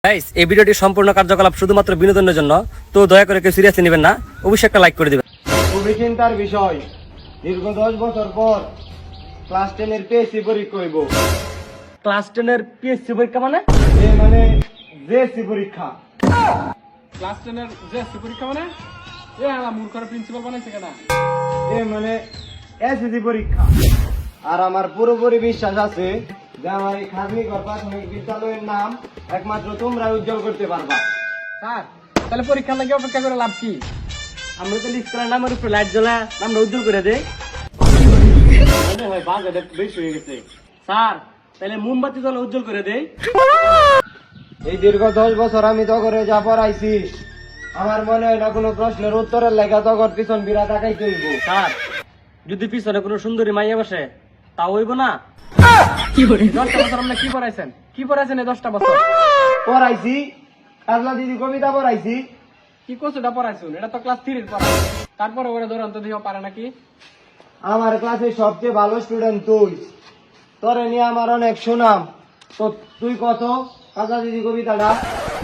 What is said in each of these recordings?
Guys, এই ভিডিওটি সম্পূর্ণ কার্যকলাপ শুধুমাত্র বিনোদনের জন্য, তো দয়া করে কেউ সিরিয়াসলি নেবেন না। অবশ্যই একটা লাইক করে দিবেন। খুবই চিন্তার বিষয়, দীর্ঘ 10 বছর পর ক্লাস 10 এর পিএসসি পরীক্ষা হইব। ক্লাস 10 এর পিএসসি পরীক্ষা মানে মানে জেএসসি পরীক্ষা। ক্লাস 10 এর জেএসসি পরীক্ষা মানে মূর্খরা প্রিন্সিপাল বানাইছে কেন? মানে এসএসসি পরীক্ষা। আর আমার পুরোপুরি বিশ্বাস আছে যে আমার এই খাজনিগড় প্রাথমিক বিদ্যালয়ের নাম একমাত্র তোমরা উজ্জ্বল করতে পারবা। স্যার, তাহলে পরীক্ষা লাগে অপেক্ষা করে লাভ কি? আমরা তো লিস্ট করার নামের উপরে লাইট জ্বলা নামটা উজ্জ্বল করে দেই। মনে হয় বাজারটা বেশি হয়ে গেছে। স্যার, তাহলে মোমবাতি জ্বলা উজ্জ্বল করে দেই। এই দীর্ঘ 10 বছর আমি তো করে যা পড়াইছি, আমার মনে হয় না কোনো প্রশ্নের উত্তরের লেখা তখন পিছন বিরা তাকাই হইব। স্যার, যদি পিছনে কোনো সুন্দরী মাইয়া বসে তা হইব না? 10টা বছর আমরা কি পড়াইছেন এই 10টা বছর? পড়াইছি কাজলা দিদি কবিতা পড়াইছি। কি কোর্সটা পড়াইছেন? এটা তো ক্লাস 3 এর পড়া। তারপরে ওরা দৌড়ান্ত দিও পারে নাকি? আমার ক্লাসে সবচেয়ে ভালো স্টুডেন্ট তুই, তোরে নিয়ে আমার অনেক সুনাম। তো তুই কত কাজলা দিদি কবিতাটা?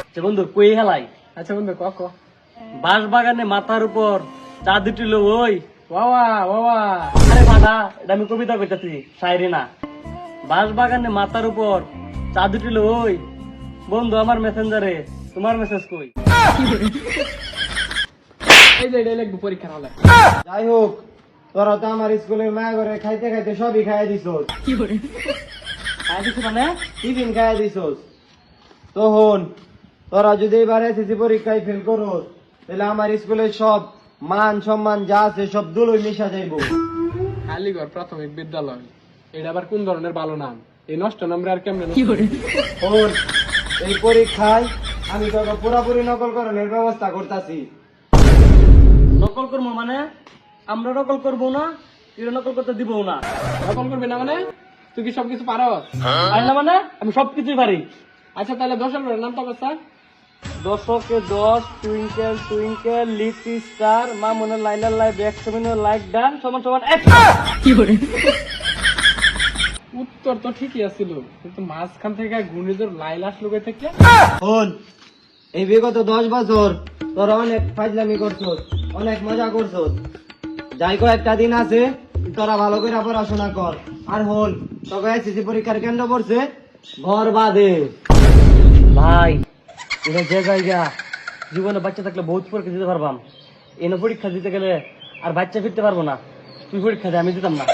আচ্ছা বন্ধু, কই হেলাই? আচ্ছা বন্ধু, ক বাঁশ বাগানে মাথার উপর চাঁদ উঠিল ওই। বাবা বাবা, আরে বাধা, এটা আমি কবিতা কইতাছি, শায়রি না। বাঁশ বাগানে মাথার উপর চাঁদ উঠিল ওই, বন্ধু আমার মেসেঞ্জারে তোমার মেসেজ কই? এই যে এটা লিখবো পরীক্ষার হলে। যাই হোক, তোরা তো আমার স্কুলের মায়া ঘরে খাইতে খাইতে সবই খাইয়া দিছস। খাই দিছি মানে? টিফিন খাইয়া দিছস। তো হন, তোরা যদি এবার এসএসসি পরীক্ষায় ফেল করস, তাহলে আমার স্কুলের সব মান সম্মান যা আছে সব দুলোই মিশা যাইব। কালীগড় প্রাথমিক বিদ্যালয়, এটা আবার কোন ধরনের ভালো নাম? এই নষ্ট নামরে আর কেমনে হন, এই পরীক্ষায় আমি তোকে পুরাপুরি নকলকরণের ব্যবস্থা করতেছি। নকল করবো মানে? আমরা নকল করবো না, এটা নকল করতে দিব না। নকল করবি না মানে? তুই কি সবকিছু পারস? পারি না মানে? আমি সবকিছুই পারি। আচ্ছা তাহলে 10 নাম তো sir. 10 10, twinkle twinkle, little star, মামুনের লাইনার লাইভ, 100 লাইক ডান সমান সমান 100। উত্তর তো ঠিকই আছিল, কিন্তু মাঝখান থেকে ঘূর্ণিঝড় লাইল আসলো কই থেকে? হন, এই বিগত 10 বছর তোরা অনেক ফাজলামি করছস, অনেক মজা করছস। যাই কয়েকটা দিন আছে, তোরা ভালো করে পড়াশোনা কর। আর হন, তোকে এসএসসি পরীক্ষার কেন্দ্র পড়ছে ঘর বাদে। ভাই, এটা যে জায়গা, জীবনে বাচ্চা থাকলে বহুত পরীক্ষা দিতে পারবাম, এনে পরীক্ষা দিতে গেলে আর বাচ্চা ফিরতে পারবো না। তুই পরীক্ষা দে, আমি দিতাম না।